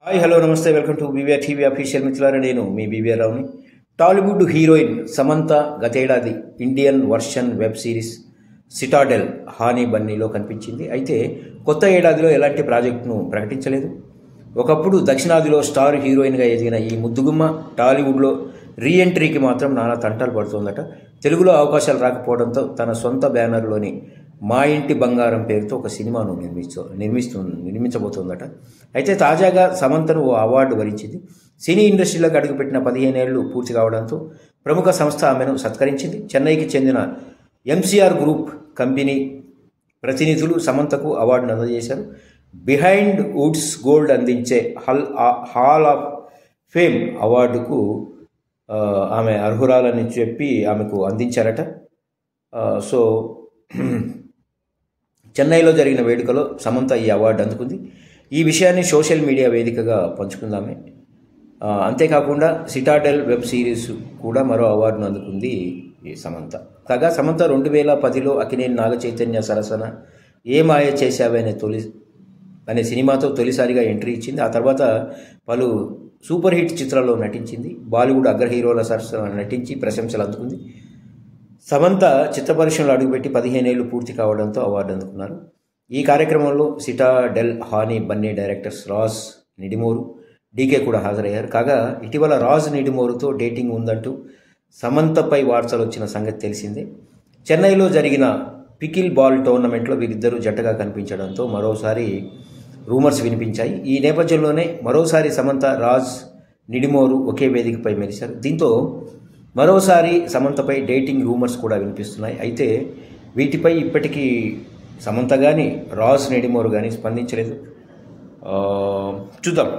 Hi hello namaste welcome to BVR TV official మిత్రులారా నేను మీ బీవీఆర్ రావుని. టాలీవుడ్ హీరోయిన్ సమంత గతేడాది Indian version web series Citadel Honey బన్నీలో కనిపించింది. అయితే కొత్త ఏడాదిలో ఎలాంటి ప్రాజెక్టును ప్రకటించలేదు. ఒకప్పుడు దక్షిణాదిలో స్టార్ హీరోయిన్గా ఎదిగిన ఈ ముద్దుగుమ్మ టాలీవుడ్లో రీఎంట్రీకి మాత్రం నానా తంటాలు పడుతోందట. తెలుగులో అవకాశాలు రాకపోవడంతో తన సొంత బ్యానర్లోని మా ఇంటి బంగారం పేరుతో ఒక సినిమాను నిర్మించబోతోందట. అయితే తాజాగా సమంతను ఓ అవార్డు వరించింది. సినీ ఇండస్ట్రీలోకి అడుగుపెట్టిన 15 ఏళ్లు పూర్తి కావడంతో ప్రముఖ సంస్థ ఆమెను సత్కరించింది. చెన్నైకి చెందిన ఎంసీఆర్ గ్రూప్ కంపెనీ ప్రతినిధులు సమంతకు అవార్డును అందజేశారు. బిహైండ్ వుడ్స్ గోల్డ్ అందించే హాల్ ఆఫ్ ఫేమ్ అవార్డుకు ఆమె అర్హురాలని చెప్పి ఆమెకు అందించారట. సో చెన్నైలో జరిగిన వేడుకలో సమంత ఈ అవార్డు అందుకుంది. ఈ విషయాన్ని సోషల్ మీడియా వేదికగా పంచుకుందామే. అంతేకాకుండా సిటాడెల్ వెబ్ సిరీస్ కూడా మరో అవార్డును అందుకుంది సమంత. కాగా సమంత 2010లో అక్కినేని నాగ చైతన్య సరసన ఏ మాయ చేశావే అనే సినిమాతో తొలిసారిగా ఎంట్రీ ఇచ్చింది. ఆ తర్వాత పలు సూపర్ హిట్ చిత్రాల్లో నటించింది. బాలీవుడ్ అగ్ర హీరోల సరసన నటించి ప్రశంసలు అందుకుంది. సమంత చిత్ర పరిశ్రమలో అడుగుపెట్టి 15 ఏళ్లు పూర్తి కావడంతో అవార్డు అందుకున్నారు. ఈ కార్యక్రమంలో సిటాడెల్ హానీ బన్నీ డైరెక్టర్స్ రాజ్ నిడిమోరు, డీకే కూడా హాజరయ్యారు. కాగా ఇటీవల రాజ్ నిడిమోరుతో డేటింగ్ ఉందంటూ సమంతపై వార్తలు వచ్చిన సంగతి తెలిసిందే. చెన్నైలో జరిగిన పికిల్ బాల్ టోర్నమెంట్లో వీరిద్దరూ జట్టుగా కనిపించడంతో మరోసారి రూమర్స్ వినిపించాయి. ఈ నేపథ్యంలోనే మరోసారి సమంత రాజ్ నిడిమోరు ఒకే వేదికపై మెరిశారు. దీంతో మరోసారి సమంతపై డేటింగ్ రూమర్స్ కూడా వినిపిస్తున్నాయి. అయితే వీటిపై ఇప్పటికీ సమంత కానీ రాజ్ నిడిమోరు కానీ స్పందించలేదు. చూద్దాం.